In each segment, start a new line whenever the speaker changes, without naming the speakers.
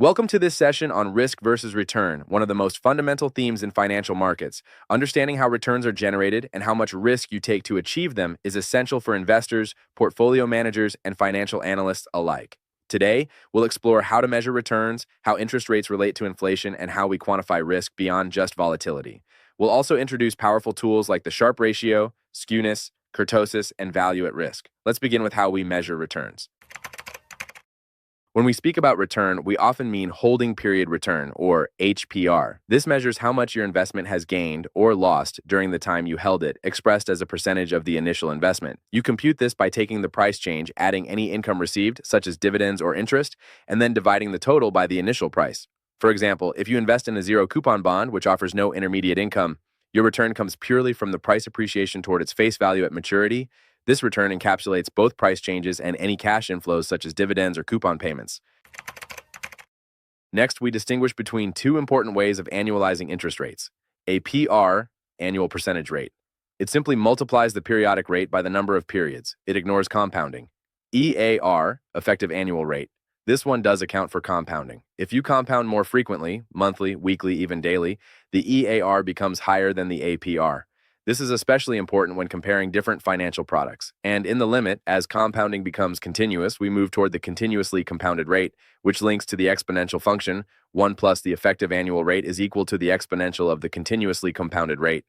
Welcome to this session on risk versus return, one of the most fundamental themes in financial markets. Understanding how returns are generated and how much risk you take to achieve them is essential for investors, portfolio managers, and financial analysts alike. Today, we'll explore how to measure returns, how interest rates relate to inflation, and how we quantify risk beyond just volatility. We'll also introduce powerful tools like the Sharpe ratio, skewness, kurtosis, and value at risk. Let's begin with how we measure returns. When we speak about return, we often mean holding period return, or HPR. This measures how much your investment has gained or lost during the time you held it, expressed as a percentage of the initial investment. You compute this by taking the price change, adding any income received, such as dividends or interest, and then dividing the total by the initial price. For example, if you invest in a zero coupon bond, which offers no intermediate income, your return comes purely from the price appreciation toward its face value at maturity. This return encapsulates both price changes and any cash inflows such as dividends or coupon payments. Next, we distinguish between two important ways of annualizing interest rates. A PR, annual percentage rate. It simply multiplies the periodic rate by the number of periods. It ignores compounding. EAR, effective annual rate. This one does account for compounding. If you compound more frequently, monthly, weekly, even daily, the EAR becomes higher than the APR. This is especially important when comparing different financial products. And in the limit, as compounding becomes continuous, we move toward the continuously compounded rate, which links to the exponential function. 1 plus the effective annual rate is equal to the exponential of the continuously compounded rate.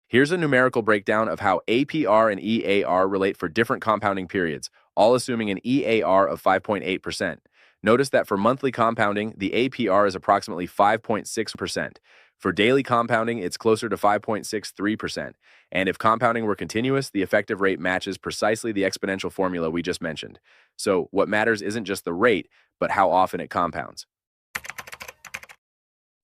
Here's a numerical breakdown of how APR and EAR relate for different compounding periods, all assuming an EAR of 5.8%. Notice that for monthly compounding, the APR is approximately 5.6%. For daily compounding, it's closer to 5.63%. And if compounding were continuous, the effective rate matches precisely the exponential formula we just mentioned. So what matters isn't just the rate, but how often it compounds.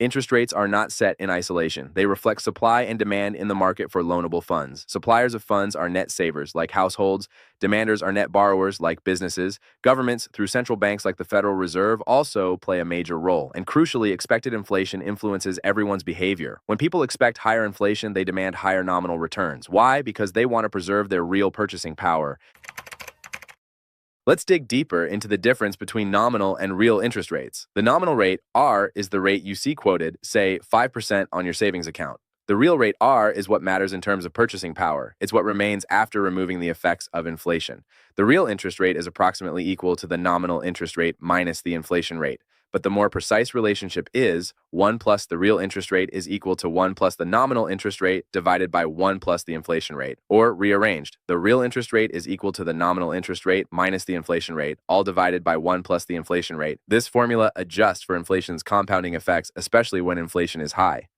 Interest rates are not set in isolation. They reflect supply and demand in the market for loanable funds. Suppliers of funds are net savers, like households. Demanders are net borrowers, like businesses. Governments, through central banks like the Federal Reserve, also play a major role. And crucially, expected inflation influences everyone's behavior. When people expect higher inflation, they demand higher nominal returns. Why? Because they want to preserve their real purchasing power. Let's dig deeper into the difference between nominal and real interest rates. The nominal rate, R, is the rate you see quoted, say 5% on your savings account. The real rate, R, is what matters in terms of purchasing power. It's what remains after removing the effects of inflation. The real interest rate is approximately equal to the nominal interest rate minus the inflation rate. But the more precise relationship is 1 plus the real interest rate is equal to 1 plus the nominal interest rate divided by 1 plus the inflation rate. Or rearranged, the real interest rate is equal to the nominal interest rate minus the inflation rate, all divided by 1 plus the inflation rate. This formula adjusts for inflation's compounding effects, especially when inflation is high.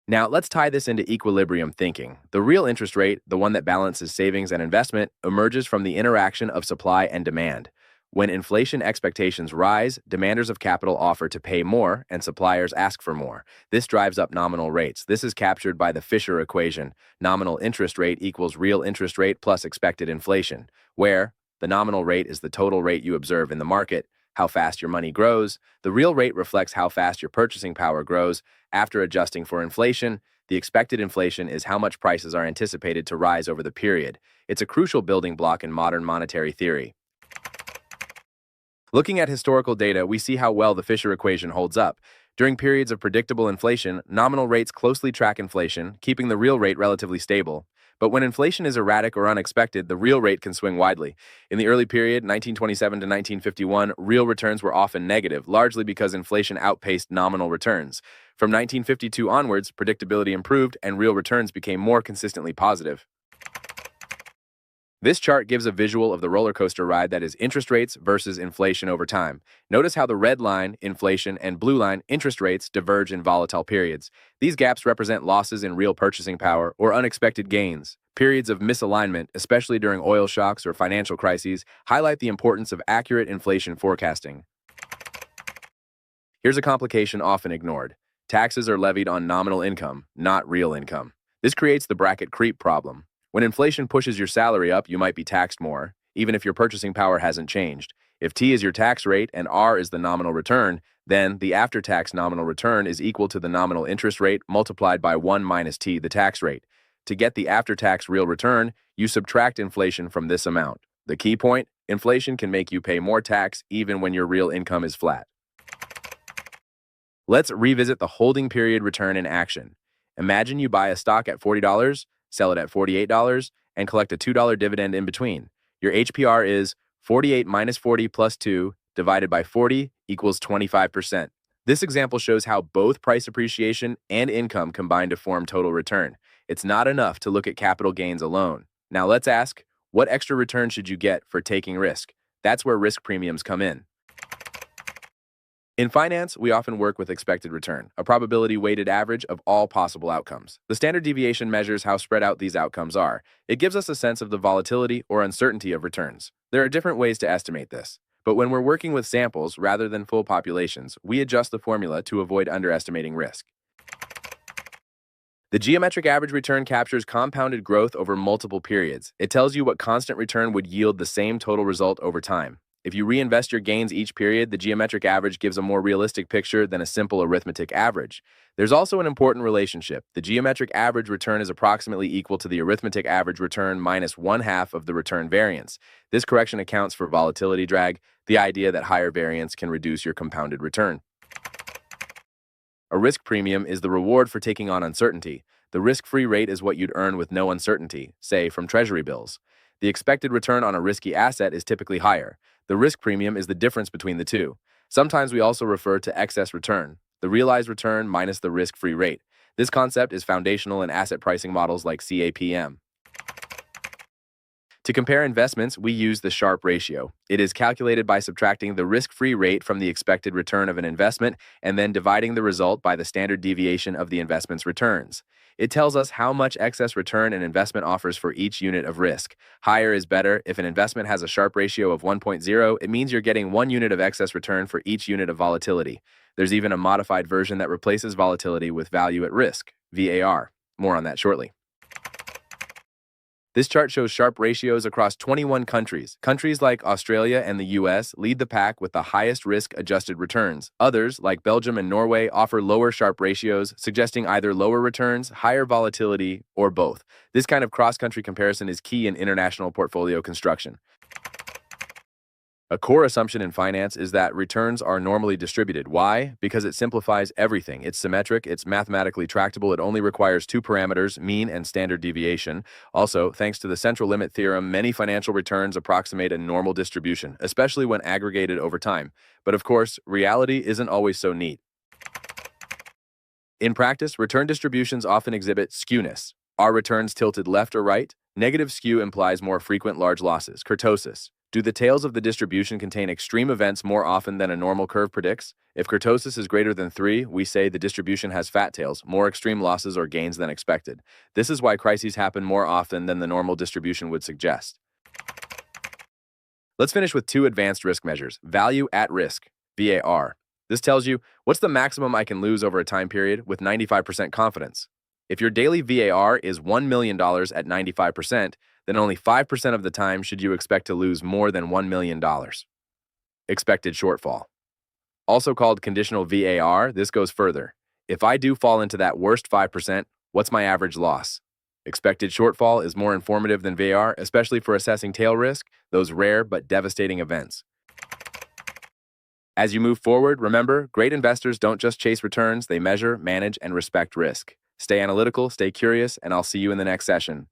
Now, let's tie this into equilibrium thinking. The real interest rate, the one that balances savings and investment, emerges from the interaction of supply and demand. When inflation expectations rise, demanders of capital offer to pay more and suppliers ask for more. This drives up nominal rates. This is captured by the Fisher equation. Nominal interest rate equals real interest rate plus expected inflation, where the nominal rate is the total rate you observe in the market, how fast your money grows. The real rate reflects how fast your purchasing power grows after adjusting for inflation. The expected inflation is how much prices are anticipated to rise over the period. It's a crucial building block in modern monetary theory. Looking at historical data, we see how well the Fisher equation holds up. During periods of predictable inflation, nominal rates closely track inflation, keeping the real rate relatively stable. But when inflation is erratic or unexpected, the real rate can swing widely. In the early period, 1927 to 1951, real returns were often negative, largely because inflation outpaced nominal returns. From 1952 onwards, predictability improved and real returns became more consistently positive. This chart gives a visual of the roller coaster ride that is interest rates versus inflation over time. Notice how the red line, inflation, and blue line, interest rates, diverge in volatile periods. These gaps represent losses in real purchasing power or unexpected gains. Periods of misalignment, especially during oil shocks or financial crises, highlight the importance of accurate inflation forecasting. Here's a complication often ignored. Taxes are levied on nominal income, not real income. This creates the bracket creep problem. When inflation pushes your salary up, you might be taxed more, even if your purchasing power hasn't changed. If T is your tax rate and R is the nominal return, then the after-tax nominal return is equal to the nominal interest rate multiplied by 1 minus T, the tax rate. To get the after-tax real return, you subtract inflation from this amount. The key point? Inflation can make you pay more tax even when your real income is flat. Let's revisit the holding period return in action. Imagine you buy a stock at $40, sell it at $48, and collect a $2 dividend in between. Your HPR is 48 minus 40 plus 2 divided by 40 equals 25%. This example shows how both price appreciation and income combine to form total return. It's not enough to look at capital gains alone. Now let's ask, what extra return should you get for taking risk? That's where risk premiums come in. In finance, we often work with expected return, a probability-weighted average of all possible outcomes. The standard deviation measures how spread out these outcomes are. It gives us a sense of the volatility or uncertainty of returns. There are different ways to estimate this, but when we're working with samples rather than full populations, we adjust the formula to avoid underestimating risk. The geometric average return captures compounded growth over multiple periods. It tells you what constant return would yield the same total result over time. If you reinvest your gains each period, the geometric average gives a more realistic picture than a simple arithmetic average. There's also an important relationship. The geometric average return is approximately equal to the arithmetic average return minus 1/2 of the return variance. This correction accounts for volatility drag, the idea that higher variance can reduce your compounded return. A risk premium is the reward for taking on uncertainty. The risk-free rate is what you'd earn with no uncertainty, say from treasury bills. The expected return on a risky asset is typically higher. The risk premium is the difference between the two. Sometimes we also refer to excess return, the realized return minus the risk-free rate. This concept is foundational in asset pricing models like CAPM. To compare investments, we use the Sharpe ratio. It is calculated by subtracting the risk-free rate from the expected return of an investment and then dividing the result by the standard deviation of the investment's returns. It tells us how much excess return an investment offers for each unit of risk. Higher is better. If an investment has a Sharpe ratio of 1.0, it means you're getting 1 unit of excess return for each unit of volatility. There's even a modified version that replaces volatility with value at risk, VAR. More on that shortly. This chart shows Sharpe ratios across 21 countries. Countries like Australia and the US lead the pack with the highest risk-adjusted returns. Others, like Belgium and Norway, offer lower Sharpe ratios, suggesting either lower returns, higher volatility, or both. This kind of cross-country comparison is key in international portfolio construction. A core assumption in finance is that returns are normally distributed. Why? Because it simplifies everything. It's symmetric, it's mathematically tractable, it only requires 2 parameters, mean and standard deviation. Also, thanks to the central limit theorem, many financial returns approximate a normal distribution, especially when aggregated over time. But of course, reality isn't always so neat. In practice, return distributions often exhibit skewness. Are returns tilted left or right? Negative skew implies more frequent large losses, kurtosis. Do the tails of the distribution contain extreme events more often than a normal curve predicts? If kurtosis is greater than 3, we say the distribution has fat tails, more extreme losses or gains than expected. This is why crises happen more often than the normal distribution would suggest. Let's finish with 2 advanced risk measures. Value at risk, VAR. This tells you what's the maximum I can lose over a time period with 95% confidence. If your daily VAR is $1 million at 95%, then only 5% of the time should you expect to lose more than $1 million. Expected shortfall. Also called conditional VAR, this goes further. If I do fall into that worst 5%, what's my average loss? Expected shortfall is more informative than VAR, especially for assessing tail risk, those rare but devastating events. As you move forward, remember, great investors don't just chase returns, they measure, manage, and respect risk. Stay analytical, stay curious, and I'll see you in the next session.